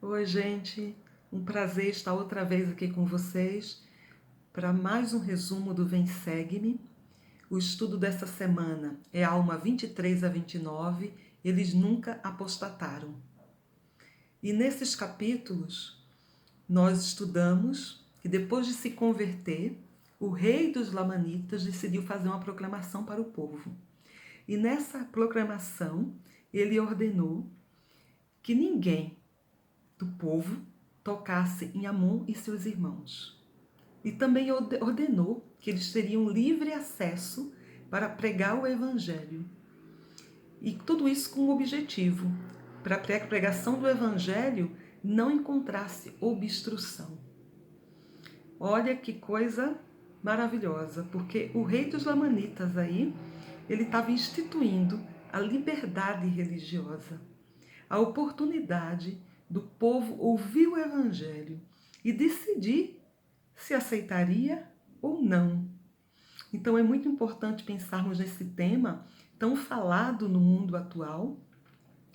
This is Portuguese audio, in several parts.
Oi, gente. Um prazer estar outra vez aqui com vocês para mais um resumo do Vem Segue-me. O estudo dessa semana é Alma 23 a 29. Eles nunca apostataram. E nesses capítulos, nós estudamos que depois de se converter, o rei dos Lamanitas decidiu fazer uma proclamação para o povo. E nessa proclamação, ele ordenou que ninguém do povo tocasse em Amon e seus irmãos. E também ordenou que eles teriam livre acesso para pregar o evangelho. E tudo isso com um objetivo, para que a pregação do evangelho não encontrasse obstrução. Olha que coisa maravilhosa, porque o rei dos Lamanitas aí, ele estava instituindo a liberdade religiosa, a oportunidade do povo ouvir o evangelho e decidir se aceitaria ou não. Então é muito importante pensarmos nesse tema tão falado no mundo atual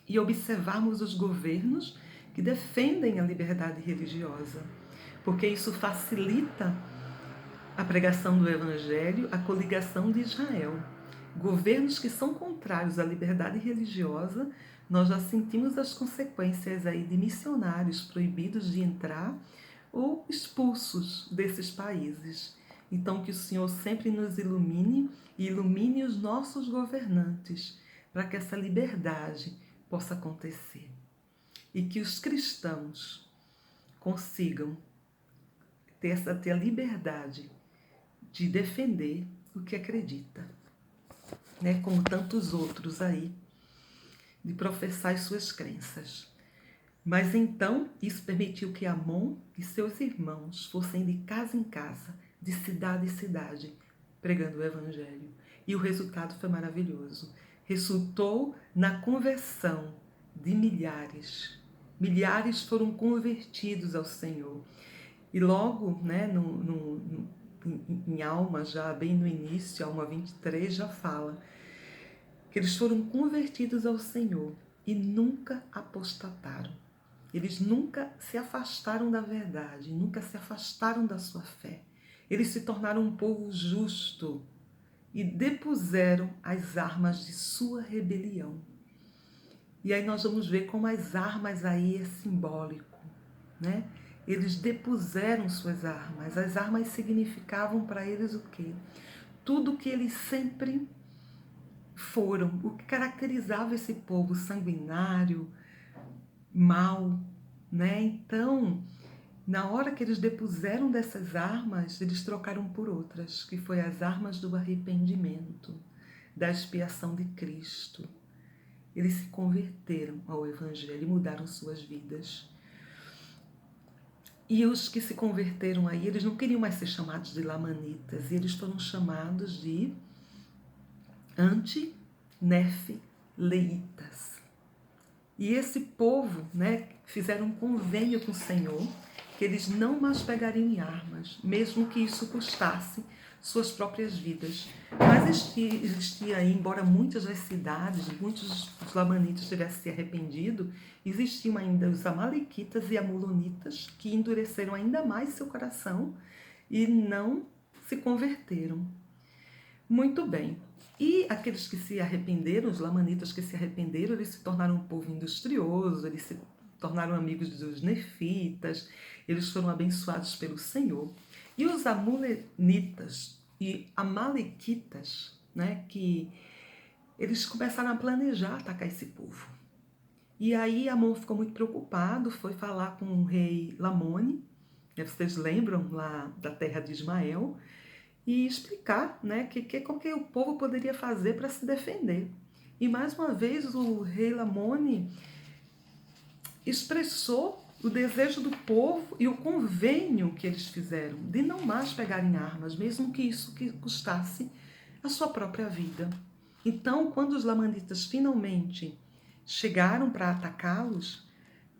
e observarmos os governos que defendem a liberdade religiosa, porque isso facilita a pregação do evangelho, a coligação de Israel. Governos que são contrários à liberdade religiosa, nós já sentimos as consequências aí de missionários proibidos de entrar ou expulsos desses países. Então, que o Senhor sempre nos ilumine e ilumine os nossos governantes, para que essa liberdade possa acontecer. E que os cristãos consigam ter a liberdade de defender o que acredita, né? Como tantos outros aí, de professar as suas crenças. Mas então isso permitiu que Amon e seus irmãos fossem de casa em casa, de cidade em cidade, pregando o evangelho. E o resultado foi maravilhoso. Resultou na conversão de milhares. Milhares foram convertidos ao Senhor. E logo, né, em Alma, já bem no início, Alma 23 já fala que eles foram convertidos ao Senhor e nunca apostataram. Eles nunca se afastaram da verdade, nunca se afastaram da sua fé. Eles se tornaram um povo justo e depuseram as armas de sua rebelião. E aí nós vamos ver como as armas aí é simbólico, né? Eles depuseram suas armas. As armas significavam para eles o quê? Tudo que eles sempre foram, o que caracterizava esse povo sanguinário, mau, né? Então, na hora que eles depuseram dessas armas, eles trocaram por outras, que foi as armas do arrependimento, da expiação de Cristo. Eles se converteram ao Evangelho e mudaram suas vidas. E os que se converteram aí, eles não queriam mais ser chamados de lamanitas, e eles foram chamados de anti-nefileitas. E esse povo, né, fizeram um convênio com o Senhor, que eles não mais pegariam em armas, mesmo que isso custasse suas próprias vidas. Mas existia aí, embora muitas das cidades, muitos dos lamanitas tivessem se arrependido, existiam ainda os amalequitas e amulonitas que endureceram ainda mais seu coração e não se converteram. Muito bem. E aqueles que se arrependeram, os lamanitas que se arrependeram, eles se tornaram um povo industrioso, eles se tornaram amigos dos nefitas, eles foram abençoados pelo Senhor. E os amulonitas e amalequitas, né, que eles começaram a planejar atacar esse povo. E aí Amon ficou muito preocupado, foi falar com o rei Lamone, vocês lembram lá da terra de Ismael, e explicar, né, como que o povo poderia fazer para se defender. E mais uma vez o rei Lamone expressou o desejo do povo e o convênio que eles fizeram de não mais pegarem armas, mesmo que isso custasse a sua própria vida. Então, quando os lamanitas finalmente chegaram para atacá-los,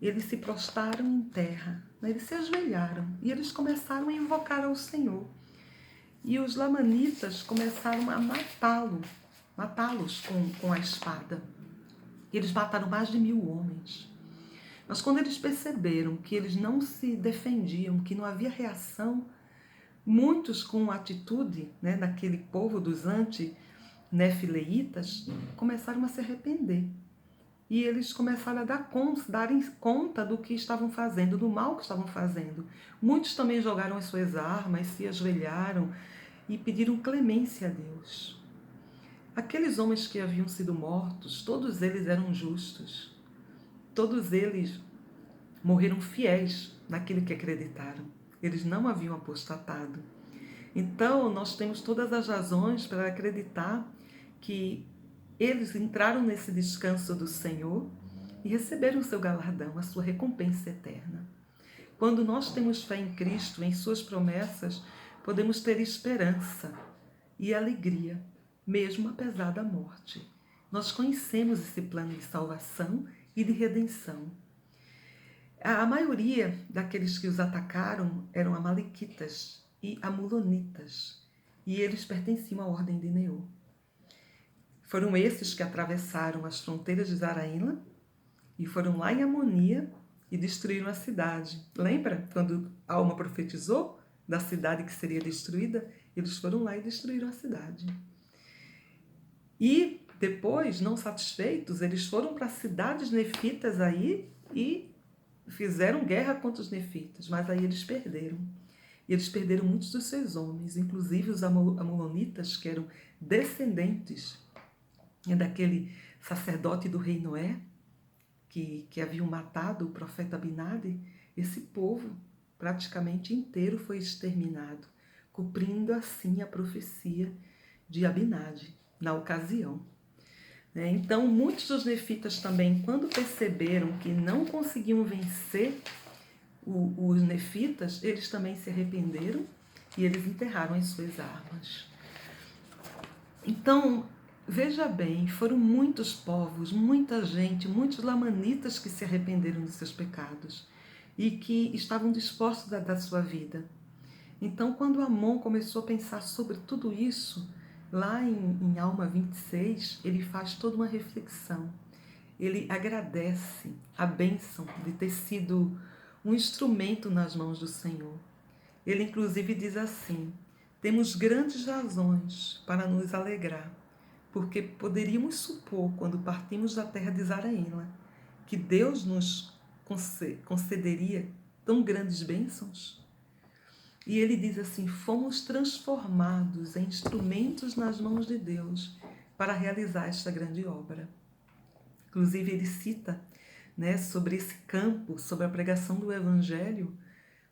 eles se prostraram em terra, eles se ajoelharam e eles começaram a invocar ao Senhor. E os lamanitas começaram a matá-los com a espada. Eles mataram mais de 1000 homens. Mas quando eles perceberam que eles não se defendiam, que não havia reação, muitos com atitude, né, daquele povo dos anti-nefileitas começaram a se arrepender. E eles começaram a darem conta do que estavam fazendo, do mal que estavam fazendo. Muitos também jogaram as suas armas, se ajoelharam e pediram clemência a Deus. Aqueles homens que haviam sido mortos, todos eles eram justos. Todos eles morreram fiéis naquilo que acreditaram. Eles não haviam apostatado. Então, nós temos todas as razões para acreditar que eles entraram nesse descanso do Senhor e receberam o seu galardão, a sua recompensa eterna. Quando nós temos fé em Cristo, em suas promessas, podemos ter esperança e alegria, mesmo apesar da morte. Nós conhecemos esse plano de salvação e de redenção. A maioria daqueles que os atacaram eram amalequitas e amulonitas, e eles pertenciam à ordem de Neô. Foram esses que atravessaram as fronteiras de Zaraína e foram lá em Amonia e destruíram a cidade. Lembra quando Alma profetizou da cidade que seria destruída? Eles foram lá e destruíram a cidade. E depois, não satisfeitos, eles foram para cidades nefitas aí e fizeram guerra contra os nefitas, mas aí eles perderam. E eles perderam muitos dos seus homens, inclusive os amulonitas, que eram descendentes daquele sacerdote do rei Noé, que haviam matado o profeta Abinadi. Esse povo praticamente inteiro foi exterminado, cumprindo assim a profecia de Abinadi na ocasião. Então, muitos dos nefitas também, quando perceberam que não conseguiam vencer os nefitas, eles também se arrependeram e eles enterraram as suas armas. Então, veja bem, foram muitos povos, muita gente, muitos lamanitas que se arrependeram dos seus pecados e que estavam dispostos a dar sua vida. Então, quando Amon começou a pensar sobre tudo isso, lá em Alma 26, ele faz toda uma reflexão. Ele agradece a bênção de ter sido um instrumento nas mãos do Senhor. Ele, inclusive, diz assim: temos grandes razões para nos alegrar, porque poderíamos supor, quando partimos da terra de Zaraína, que Deus nos concederia tão grandes bênçãos? E ele diz assim: fomos transformados em instrumentos nas mãos de Deus para realizar esta grande obra. Inclusive, ele cita, sobre esse campo, sobre a pregação do Evangelho,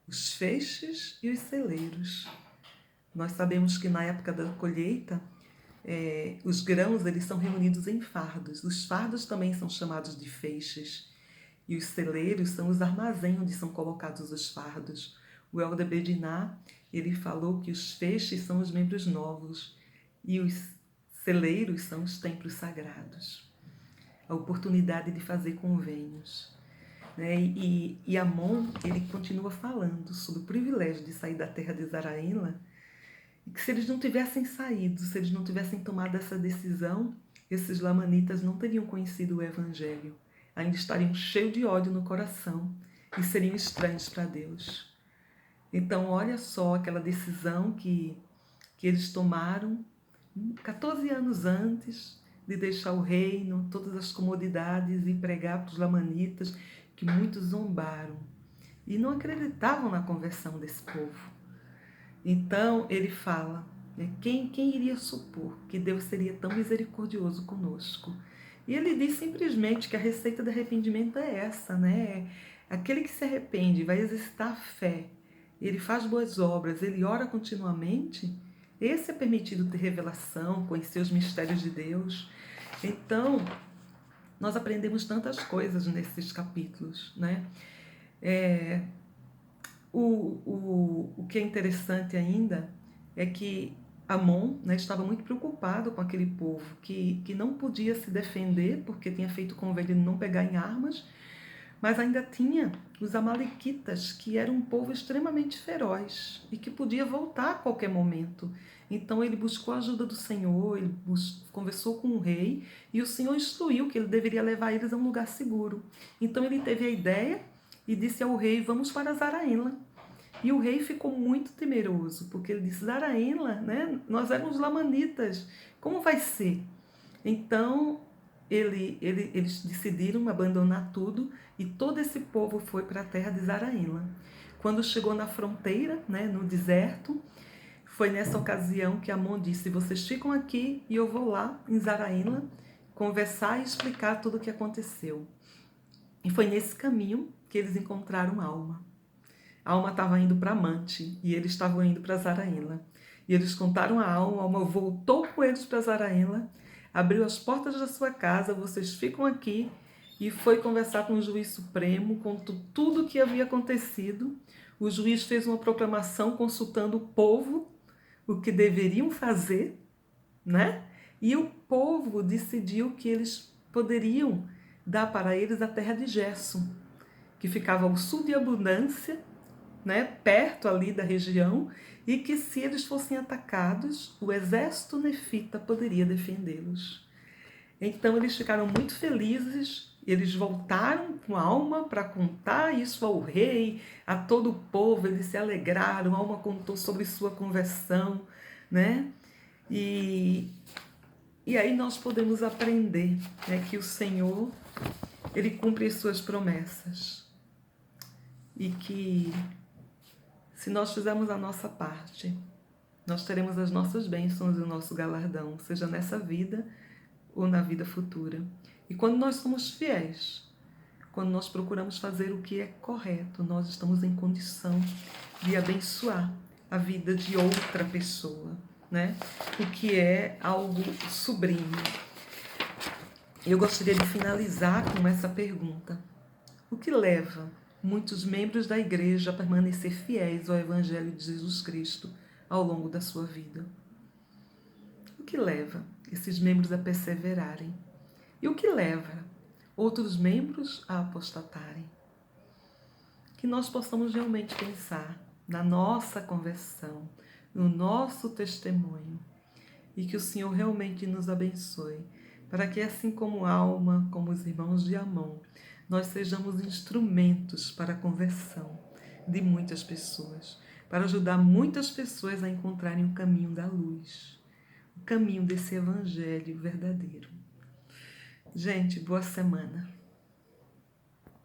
os feixes e os celeiros. Nós sabemos que na época da colheita, os grãos eles são reunidos em fardos. Os fardos também são chamados de feixes. E os celeiros são os armazéns onde são colocados os fardos. O Helder Bediná, ele falou que os feixes são os membros novos e os celeiros são os templos sagrados. A oportunidade de fazer convênios. E Amon, ele continua falando sobre o privilégio de sair da terra de Zaraína, e que se eles não tivessem saído, se eles não tivessem tomado essa decisão, esses lamanitas não teriam conhecido o Evangelho, ainda estariam cheios de ódio no coração e seriam estranhos para Deus. Então, olha só aquela decisão que eles tomaram 14 anos antes de deixar o reino, todas as comodidades e pregar para os lamanitas, que muitos zombaram e não acreditavam na conversão desse povo. Então, ele fala, quem iria supor que Deus seria tão misericordioso conosco? E ele diz simplesmente que a receita do arrependimento é essa, Aquele que se arrepende, vai exercitar a fé, ele faz boas obras, ele ora continuamente, esse é permitido ter revelação, conhecer os mistérios de Deus. Então, nós aprendemos tantas coisas nesses capítulos, O que é interessante ainda é que Amon estava muito preocupado com aquele povo que não podia se defender porque tinha feito convênio de não pegar em armas, Mas ainda tinha os amalequitas, que eram um povo extremamente feroz e que podia voltar a qualquer momento. Então ele buscou a ajuda do Senhor, ele conversou com o rei e o Senhor instruiu que ele deveria levar eles a um lugar seguro. Então ele teve a ideia e disse ao rei: vamos para Zaraenla. E o rei ficou muito temeroso, porque ele disse: Zaraenla, né? Nós éramos lamanitas, como vai ser? Então eles decidiram abandonar tudo e todo esse povo foi para a terra de Zaraenla. Quando chegou na fronteira, né, no deserto, foi nessa ocasião que Amon disse: vocês ficam aqui e eu vou lá em Zaraenla conversar e explicar tudo o que aconteceu. E foi nesse caminho que eles encontraram Alma. Alma estava indo para Amante e eles estavam indo para Zaraenla. E eles contaram a Alma voltou com eles para Zaraenla, abriu as portas da sua casa: vocês ficam aqui, e foi conversar com o juiz supremo, contou tudo o que havia acontecido. O juiz fez uma proclamação consultando o povo, o que deveriam fazer, né? E o povo decidiu que eles poderiam dar para eles a terra de Gerson, que ficava ao sul de Abundância, né, perto ali da região, e que se eles fossem atacados, o exército nefita poderia defendê-los. Então eles ficaram muito felizes, eles voltaram com Alma para contar isso ao rei, a todo o povo, eles se alegraram, Alma contou sobre sua conversão, né? E aí nós podemos aprender, né, que o Senhor, ele cumpre as suas promessas e que se nós fizermos a nossa parte, nós teremos as nossas bênçãos e o nosso galardão, seja nessa vida ou na vida futura. E quando nós somos fiéis, quando nós procuramos fazer o que é correto, nós estamos em condição de abençoar a vida de outra pessoa, né? O que é algo sublime. Eu gostaria de finalizar com essa pergunta: o que leva muitos membros da igreja a permanecer fiéis ao Evangelho de Jesus Cristo ao longo da sua vida? O que leva esses membros a perseverarem? E o que leva outros membros a apostatarem? Que nós possamos realmente pensar na nossa conversão, no nosso testemunho, e que o Senhor realmente nos abençoe, para que, assim como Alma, como os irmãos de Amon, nós sejamos instrumentos para a conversão de muitas pessoas, para ajudar muitas pessoas a encontrarem o caminho da luz, o caminho desse evangelho verdadeiro. Gente, boa semana.